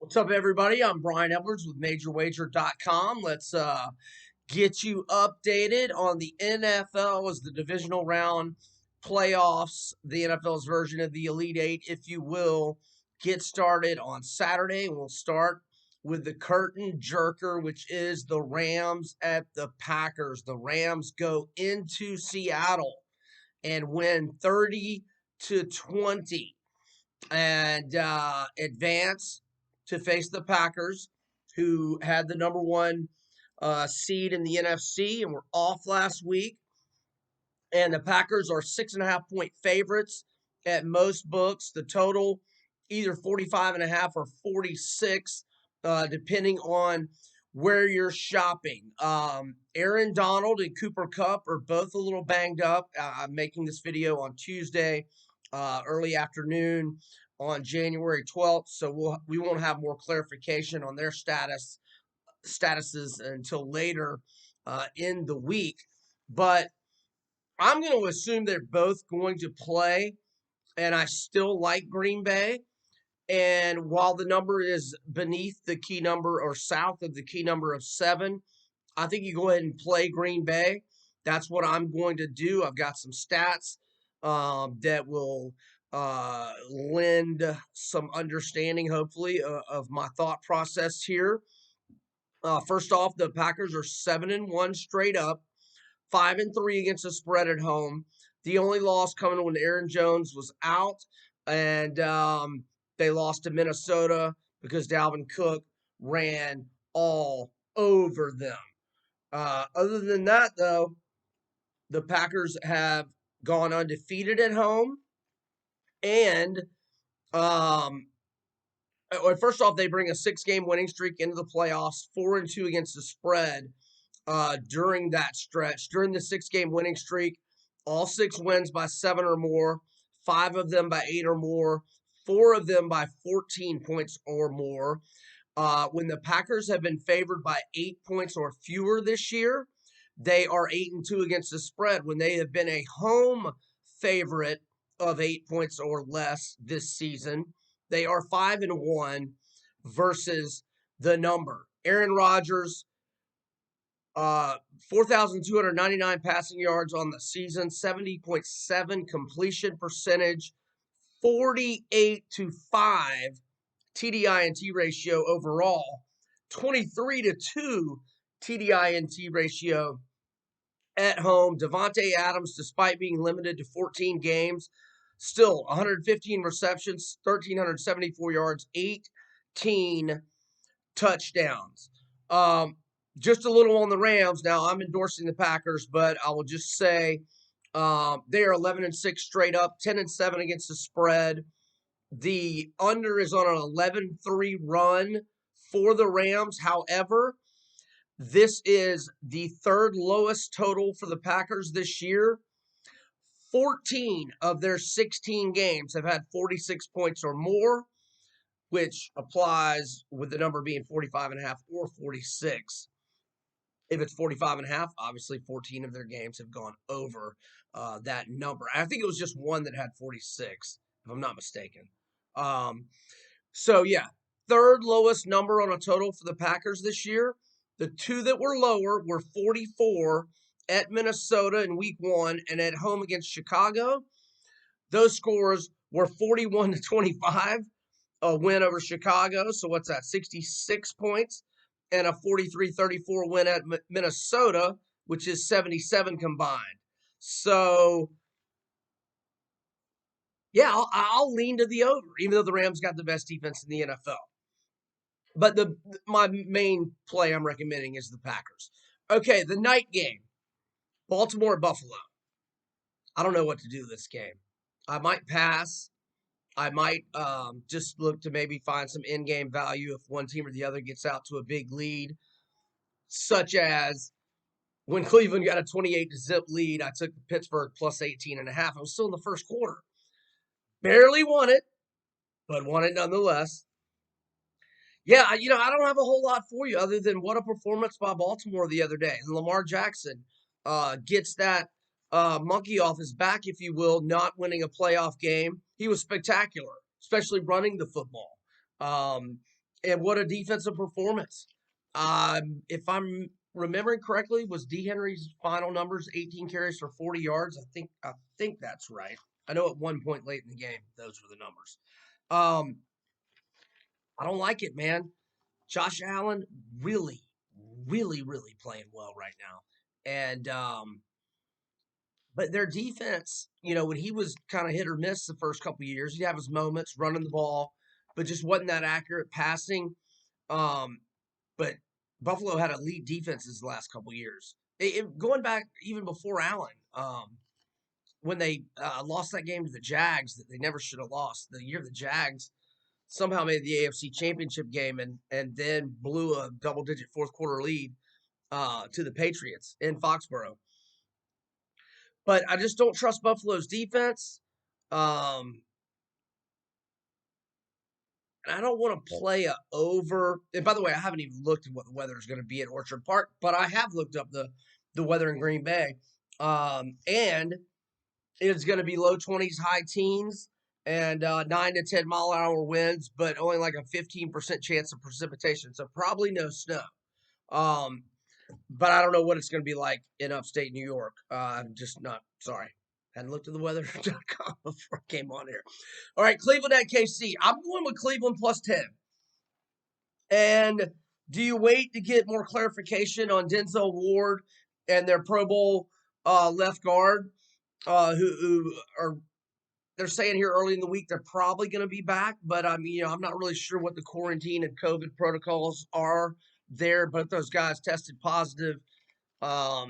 What's up, everybody? I'm Brian Edwards with MajorWager.com. Let's get you updated on the NFL as the Divisional Round playoffs, the NFL's version of the Elite Eight, if you will, get started on Saturday. We'll start with the curtain jerker, which is the Rams at the Packers. The Rams go into Seattle and win 30-20 and advance to face the Packers, who had the number one seed in the NFC and were off last week. And the Packers are 6.5 point favorites at most books. The total either 45.5 or 46, depending on where you're shopping. Aaron Donald and Cooper Kupp are both a little banged up. I'm making this video on Tuesday, early afternoon on January 12th, so we won't have more clarification on their statuses until later in the week. But I'm going to assume they're both going to play, and I still like Green Bay. And while the number is beneath the key number or south of the key number of 7, I think you go ahead and play Green Bay. That's what I'm going to do. I've got some stats that will lend some understanding, hopefully, of my thought process here. First off, the Packers are 7-1 straight up, 5-3 against the spread at home. The only loss coming when Aaron Jones was out, and they lost to Minnesota because Dalvin Cook ran all over them. Other than that, though, the Packers have gone undefeated at home, and first off, they bring a 6-game winning streak into the playoffs, 4-2 against the spread during that stretch. During the 6-game winning streak, all 6 wins by 7 or more, 5 of them by 8 or more, 4 of them by 14 points or more. When the Packers have been favored by 8 points or fewer this year, they are 8-2 against the spread. When they have been a home favorite of 8 points or less this season, they are 5-1 versus the number. Aaron Rodgers, 4,299 passing yards on the season, 70.7 completion percentage, 48-5 TDI&T ratio overall, 23-2 TDI&T ratio at home. Devontae Adams, despite being limited to 14 games, still 115 receptions, 1,374 yards, 18 touchdowns. Just a little on the Rams. Now, I'm endorsing the Packers, but I will just say they are 11-6 straight up, 10-7 against the spread. The under is on an 11-3 run for the Rams. However, this is the third lowest total for the Packers this year. 14 of their 16 games have had 46 points or more, which applies with the number being 45.5 or 46. If it's 45.5, obviously 14 of their games have gone over that number. I think it was just one that had 46, if I'm not mistaken. So, yeah, third lowest number on a total for the Packers this year. The 2 that were lower were 44 at Minnesota in week 1 and at home against Chicago. Those scores were 41-25, a win over Chicago. So what's that, 66 points, and a 43-34 win at Minnesota, which is 77 combined. So, yeah, I'll lean to the over, even though the Rams got the best defense in the NFL. But my main play I'm recommending is the Packers. Okay, the night game, Baltimore at Buffalo. I don't know what to do with this game. I might pass. I might just look to maybe find some in-game value if one team or the other gets out to a big lead, such as when Cleveland got a 28-0 lead. I took Pittsburgh plus 18.5. I was still in the first quarter. Barely won it, but won it nonetheless. Yeah, I don't have a whole lot for you other than what a performance by Baltimore the other day. And Lamar Jackson gets that monkey off his back, if you will, not winning a playoff game. He was spectacular, especially running the football. And what a defensive performance. If I'm remembering correctly, was D. Henry's final numbers 18 carries for 40 yards? I think that's right. I know at one point late in the game, those were the numbers. I don't like it, man. Josh Allen really, really, really playing well right now. And but their defense, when he was kind of hit or miss the first couple of years, he'd have his moments running the ball, but just wasn't that accurate passing. Um, but Buffalo had elite defenses the last couple of years. Going back even before Allen, when they lost that game to the Jags that they never should have lost, the year the Jags somehow made the AFC Championship game and then blew a double-digit fourth quarter lead to the Patriots in Foxborough. But I just don't trust Buffalo's defense. Um, and I don't want to play a over. And by the way, I haven't even looked at what the weather is going to be at Orchard Park, but I have looked up the weather in Green Bay. And it's going to be low 20s, high teens, and 9 to 10 mile an hour winds, but only like a 15% chance of precipitation. So probably no snow. Um, but I don't know what it's going to be like in upstate New York. I'm just not sorry. Hadn't looked at the weather.com before I came on here. All right, Cleveland at KC. I'm going with Cleveland plus 10. And do you wait to get more clarification on Denzel Ward and their Pro Bowl left guard, who are they're saying here early in the week they're probably going to be back, but I mean, I'm not really sure what the quarantine and COVID protocols are there. But those guys tested positive. I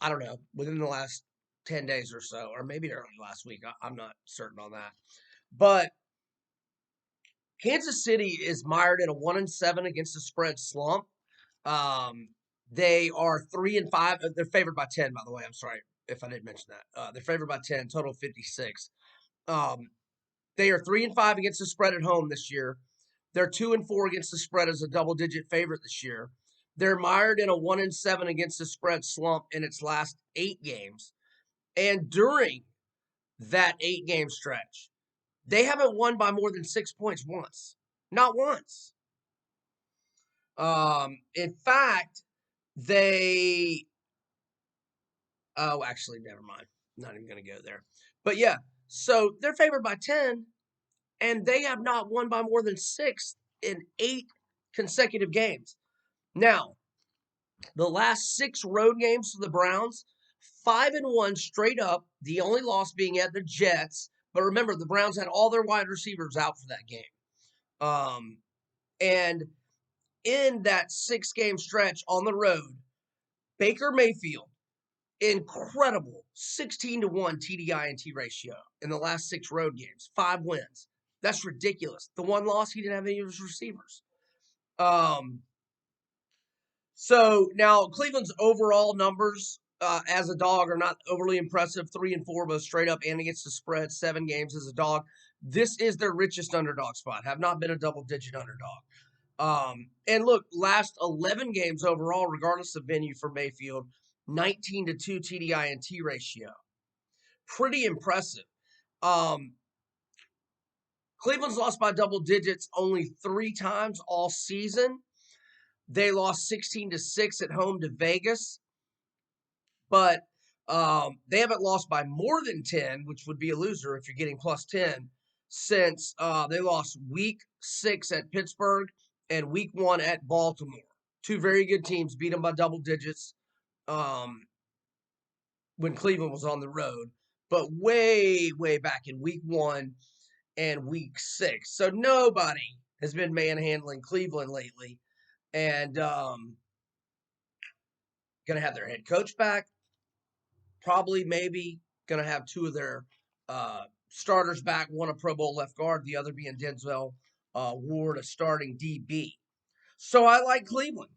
don't know, within the last 10 days or so, or maybe early last week. I'm not certain on that. But Kansas City is mired in a 1-7 against the spread slump. Um, they are 3-5. They're favored by 10, by the way. I'm sorry if I didn't mention that. They're favored by 10, total 56. They are 3-5 against the spread at home this year. They're 2-4 against the spread as a double-digit favorite this year. They're mired in a 1-7 against the spread slump in its last 8 games. And during that 8-game stretch, they haven't won by more than 6 points once. Not once. In fact, actually, never mind. Not even going to go there. But yeah, so they're favored by 10, and they have not won by more than 6 in 8 consecutive games. Now, the last 6 road games for the Browns, 5-1 straight up, the only loss being at the Jets. But remember, the Browns had all their wide receivers out for that game. And in that 6-game stretch on the road, Baker Mayfield, incredible 16-1 TDI&T ratio in the last 6 road games, 5 wins. That's ridiculous. The one loss, he didn't have any of his receivers. So now Cleveland's overall numbers as a dog are not overly impressive. 3-4, both straight up and against the spread. 7 games as a dog. This is their richest underdog spot. Have not been a double-digit underdog. And look, last 11 games overall, regardless of venue for Mayfield, 19-2 TDI&T ratio. Pretty impressive. Cleveland's lost by double digits only 3 times all season. They lost 16-6 at home to Vegas. But they haven't lost by more than 10, which would be a loser if you're getting plus 10, since they lost week 6 at Pittsburgh and week 1 at Baltimore. 2 very good teams beat them by double digits when Cleveland was on the road, but way, way back in week 1 and week 6. So nobody has been manhandling Cleveland lately. And going to have their head coach back. Probably, maybe, going to have 2 of their starters back, one a Pro Bowl left guard, the other being Denzel Ward, a starting DB. So I like Cleveland.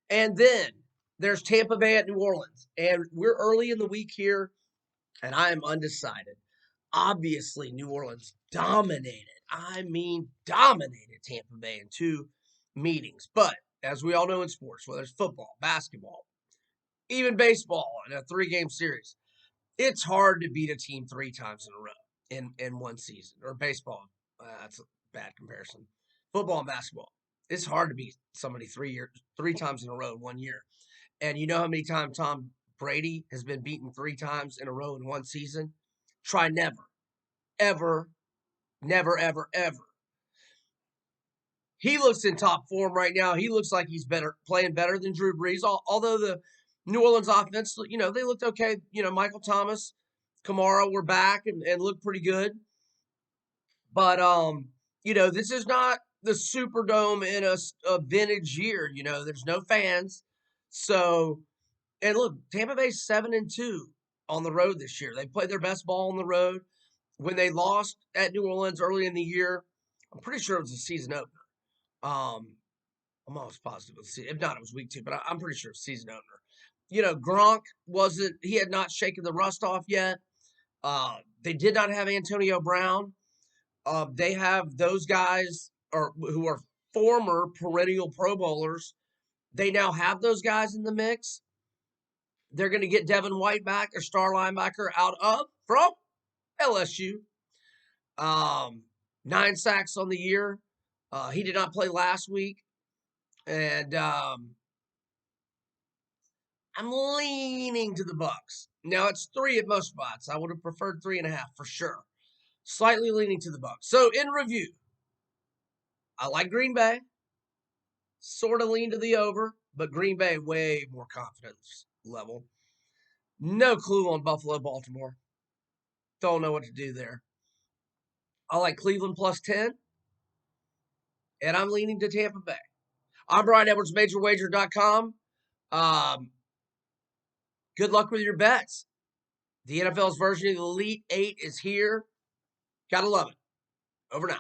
And then there's Tampa Bay at New Orleans. And we're early in the week here, and I am undecided. Obviously, New Orleans dominated. I mean, dominated Tampa Bay in 2 meetings. But as we all know in sports, whether it's football, basketball, even baseball in a 3-game series, it's hard to beat a team 3 times in a row in one season. Or baseball, that's a bad comparison. football and basketball. It's hard to beat somebody 3 times in a row in 1 year. And you know how many times Tom Brady has been beaten 3 times in a row in one season? Try never, ever, never, ever, ever. He looks in top form right now. He looks like he's playing better than Drew Brees. Although the New Orleans offense, they looked okay. Michael Thomas, Kamara were back and looked pretty good. But this is not the Superdome in a vintage year. There's no fans. So, and look, Tampa Bay's 7-2 on the road this year. They played their best ball on the road. When they lost at New Orleans early in the year, I'm pretty sure it was a season opener. I'm almost positive it was, if not, it was week 2, but I'm pretty sure it's season opener. Gronk he had not shaken the rust off yet. They did not have Antonio Brown. They have those guys who are former perennial Pro Bowlers. They now have those guys in the mix. They're going to get Devin White back, a star linebacker from LSU. 9 sacks on the year. He did not play last week. And I'm leaning to the Bucks. Now it's 3 at most spots. I would have preferred 3.5 for sure. Slightly leaning to the Bucks. So in review, I like Green Bay. Sort of lean to the over, but Green Bay way more confidence level. No clue on Buffalo, Baltimore. Don't know what to do there. I like Cleveland plus 10, and I'm leaning to Tampa Bay. I'm Brian Edwards, MajorWager.com. Good luck with your bets. The NFL's version of the Elite Eight is here. Gotta love it. Over now.